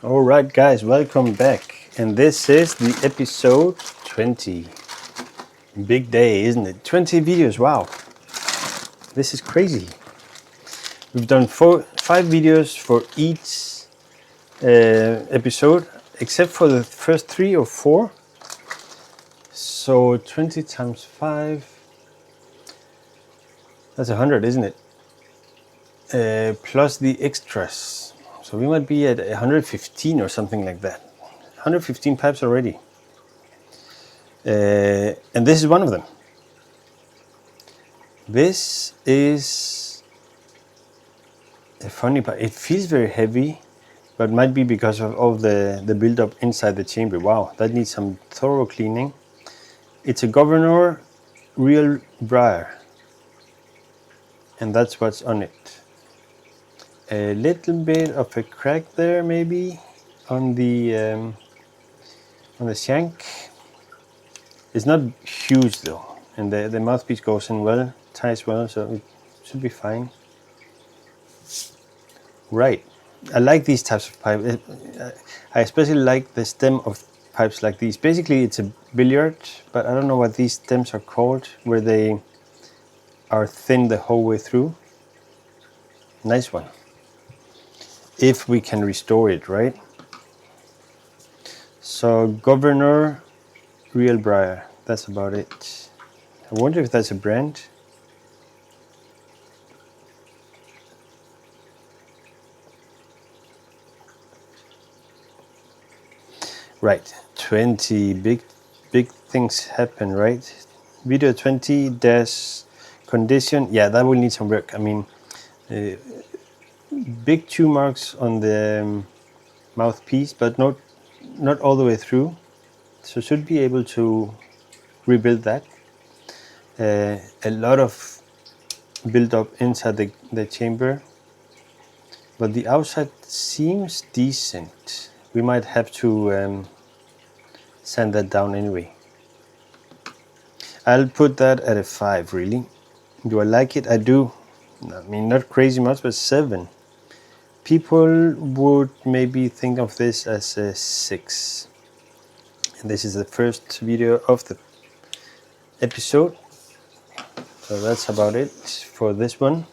Alright guys, welcome back, and this is the episode 20. Big day, isn't it? 20 videos, wow. This is crazy. We've done 5 videos for each episode, except for the first 3 or 4. So 20 times 5, that's 100, isn't it? Plus the extras. So we might be at 115 or something like that. 115 pipes already. And this is one of them. This is a funny pipe. It feels very heavy, but might be because of all the build-up inside the chamber. Wow, that needs some thorough cleaning. It's a Governor Real Briar. And that's what's on it. A little bit of a crack there, maybe on the shank. It's not huge though, and the mouthpiece goes in well, ties well, so it should be fine. Right, I like these types of pipes. I especially like the stem of pipes like these. Basically, it's a billiard, but I don't know what these stems are called, where they are thin the whole way through. Nice one. If we can restore it, right? So Governor Real Briar, that's about it. I wonder if that's a brand. Right, 20 big things happen, right? Video 20 dash condition, yeah, that will need some work. I mean, big chew marks on the mouthpiece, but not all the way through. So should be able to rebuild that. A lot of build up inside the chamber, but the outside seems decent. We might have to sand that down anyway. I'll put that at a 5, really. Do I like it? I do. I mean, not crazy much, but 7. People would maybe think of this as a 6. And this is the first video of the episode. So that's about it for this one.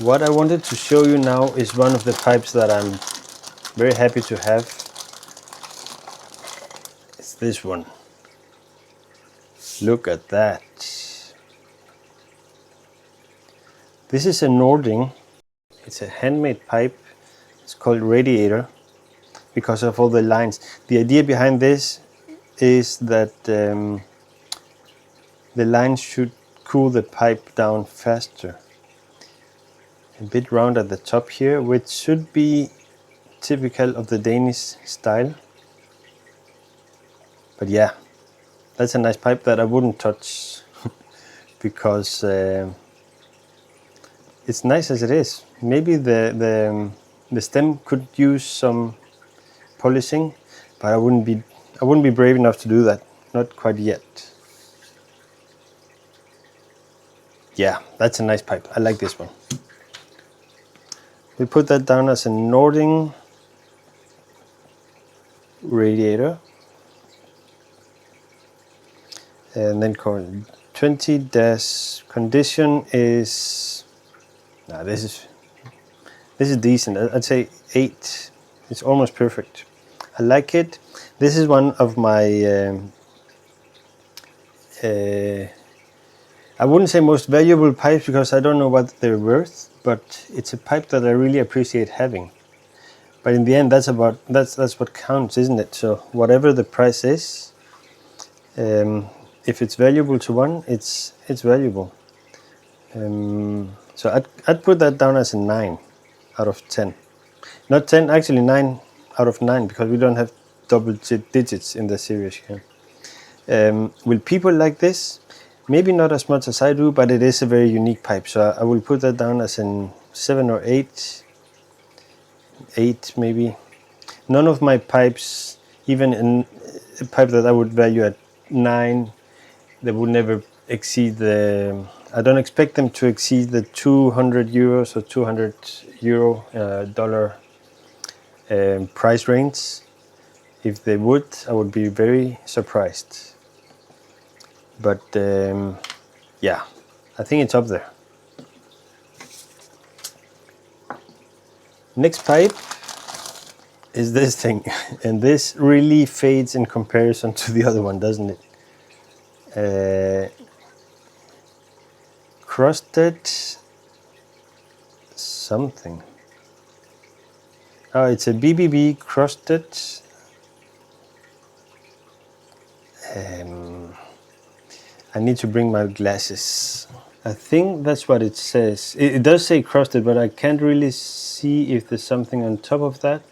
What I wanted to show you now is one of the pipes that I'm very happy to have. It's this one. Look at that. This is a Nording. It's a handmade pipe. It's called Radiator because of all the lines. The idea behind this is that the lines should cool the pipe down faster. A bit round at the top here, which should be typical of the Danish style. But yeah, that's a nice pipe that I wouldn't touch because it's nice as it is. Maybe the stem could use some polishing, but I wouldn't be brave enough to do that. Not quite yet. Yeah, that's a nice pipe. I like this one. We put that down as a Nording Radiator. And then 20 dash condition is, this is decent. I'd say 8. It's almost perfect. I like it. This is one of my I wouldn't say most valuable pipes because I don't know what they're worth, but it's a pipe that I really appreciate having. But in the end, that's what counts, isn't it? So whatever the price is, if it's valuable to one, it's valuable. So I'd put that down as a 9 out of 10. Not 10, actually 9 out of 9, because we don't have double digits in the series here. Will people like this? Maybe not as much as I do, but it is a very unique pipe. So I will put that down as a 7 or 8. 8 maybe. None of my pipes, even in a pipe that I would value at 9, they would never exceed the, I don't expect them to exceed the 200 euros or 200 euro dollar price range. If they would, I would be very surprised. But yeah, I think it's up there. Next pipe is this thing, and this really fades in comparison to the other one, doesn't it? Crusted something. Oh, it's a BBB Crusted. I need to bring my glasses. I think that's what it says. It does say crusted, but I can't really see if there's something on top of that.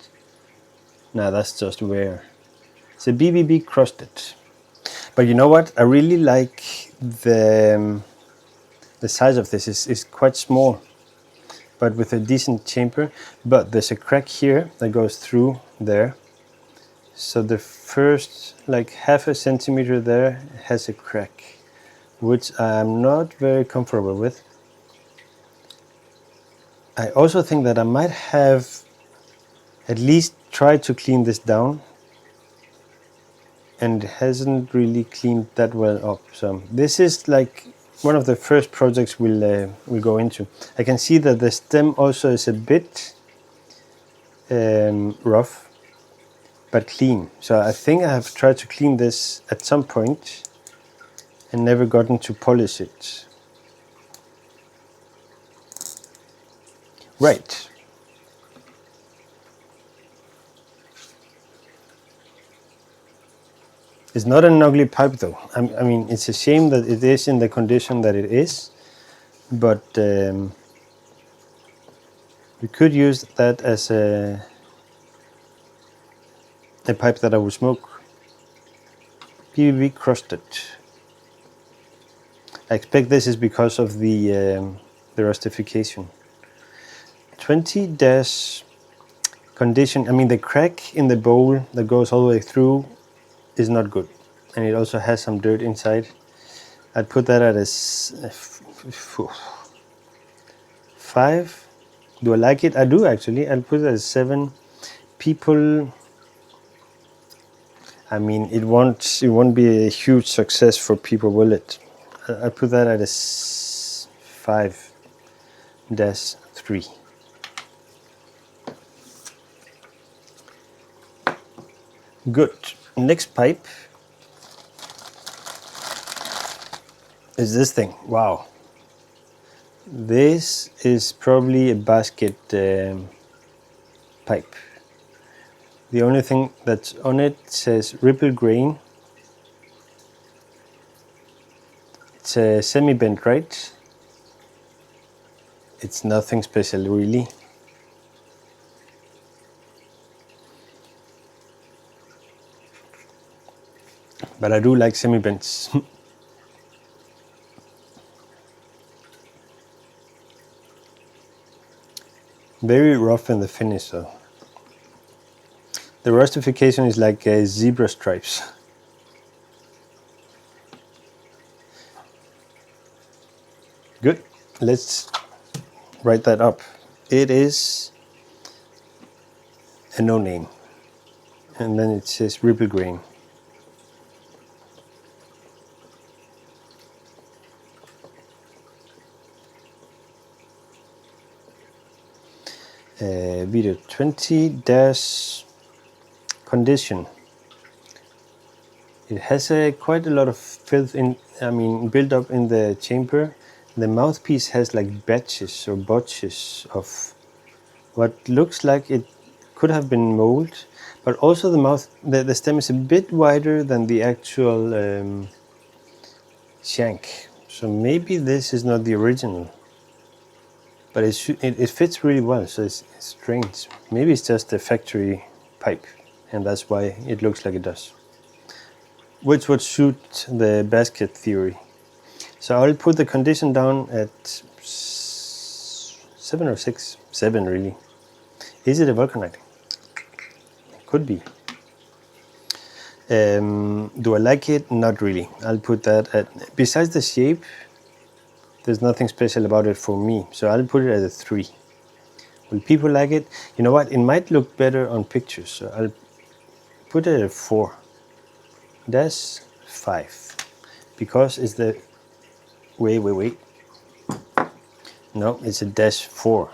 No, that's just wear. It's a BBB Crusted. But you know what? I really like the size of this. Is quite small, but with a decent chamber. But there's a crack here that goes through there. So the first like half a centimeter there has a crack, which I'm not very comfortable with. I also think that I might have at least tried to clean this down, and it hasn't really cleaned that well up. So this is like one of the first projects we'll go into. I can see that the stem also is a bit rough, but clean. So I think I have tried to clean this at some point and never gotten to polish it. Right. It's not an ugly pipe though. I mean, it's a shame that it is in the condition that it is, but we could use that as a pipe that I would smoke. BBB Crusted. I expect this is because of the rustification. 20 dash condition. I mean, the crack in the bowl that goes all the way through is not good, and it also has some dirt inside. I'd put that at a 5. Do I like it? I do actually. I'll put it at a 7. People, I mean, it won't be a huge success for people, will it? I put that at a 5-3. Good. Next pipe is this thing. Wow. This is probably a basket pipe. The only thing that's on it says ripple grain. It's a semi-bent, right? It's nothing special really. But I do like semi-bents. Very rough in the finish though. The rustification is like zebra stripes. Good. Let's write that up. It is a no name. And then it says ripple grain. Video 20 dash condition. It has quite a lot of filth built up in the chamber. The mouthpiece has like batches or botches of what looks like it could have been mold, but also the stem is a bit wider than the actual shank. So maybe this is not the original. But it fits really well, so it's strange. Maybe it's just a factory pipe, and that's why it looks like it does. Which would suit the basket theory. So I'll put the condition down at 7 or 6. 7 really. Is it a vulcanite? It could be. Do I like it? Not really. I'll put that at, besides the shape, there's nothing special about it for me, so I'll put it at a 3. Will people like it? You know what? It might look better on pictures, so I'll put it at 4. Dash 5. Because it's the... Wait. No, it's a dash 4.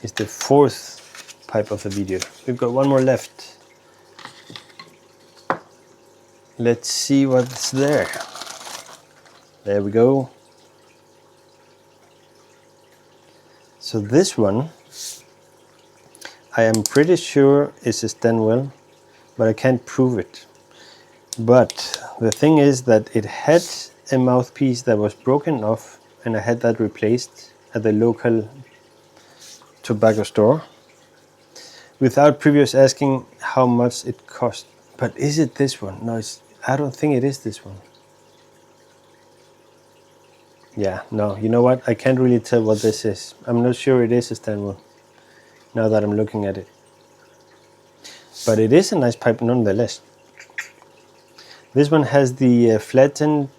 It's the 4th pipe of the video. We've got one more left. Let's see what's there. There we go. So this one, I am pretty sure is a Stanwell, but I can't prove it. But the thing is that it had a mouthpiece that was broken off, and I had that replaced at the local tobacco store without previous asking how much it cost. But is it this one? No, I don't think it is this one. Yeah, no, you know what? I can't really tell what this is. I'm not sure it is a Stanwell now that I'm looking at it. But it is a nice pipe nonetheless. This one has the flattened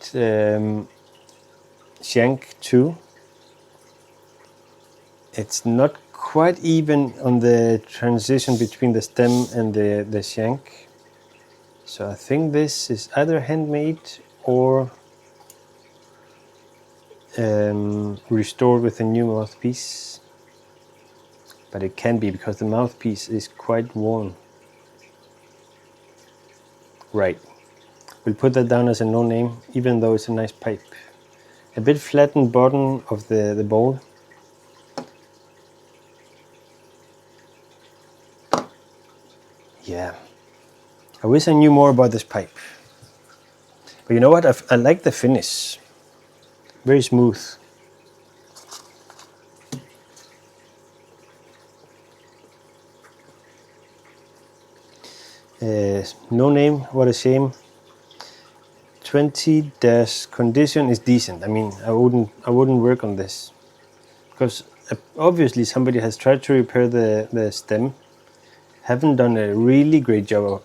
Shank too. It's not quite even on the transition between the stem and the Shank. So I think this is either handmade or restored with a new mouthpiece. But it can be because the mouthpiece is quite worn. Right. We'll put that down as a no name, even though it's a nice pipe. A bit flattened bottom of the bowl. Yeah. I wish I knew more about this pipe. But you know what? I like the finish. Very smooth. No name, what a shame. 20 dash condition is decent. I mean, I wouldn't work on this because obviously somebody has tried to repair the stem, haven't done a really great job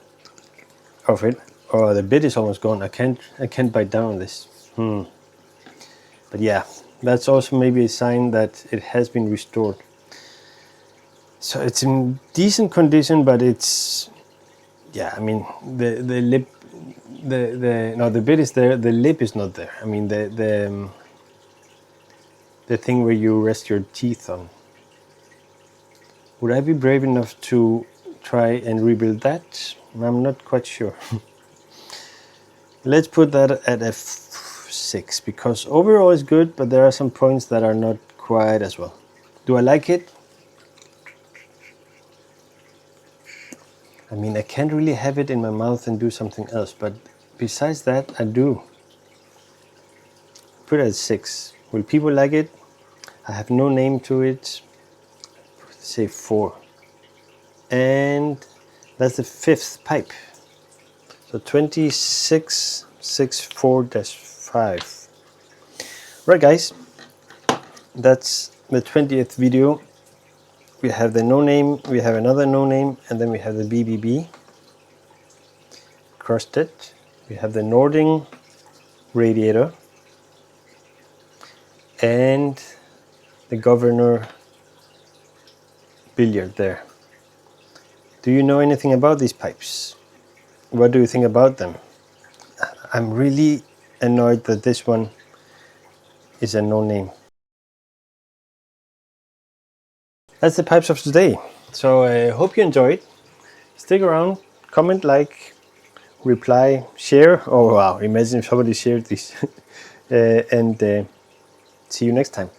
of it, or the bit is almost gone. I can't bite down on this. But yeah, that's also maybe a sign that it has been restored. So it's in decent condition, but it's, yeah, I mean, the lip, the bit is there, the lip is not there. I mean, the thing where you rest your teeth on. Would I be brave enough to try and rebuild that? I'm not quite sure. Let's put that at a 6, because overall it's good, but there are some points that are not quite as well. Do I like it? I mean, I can't really have it in my mouth and do something else, but besides that, I do. Put it at 6. Will people like it? I have no name to it. Say 4. And that's the 5th pipe. So 2664-5. Right, guys. That's the 20th video. We have the no name, we have another no name, and then we have the BBB Crusted. We have the Nording Radiator and the Governor billiard there. Do you know anything about these pipes? What do you think about them? I'm really annoyed that this one is a no name. That's the pipes of today. So I hope you enjoyed. Stick around, comment, like, reply, share. Oh wow, imagine if somebody shared this. And see you next time.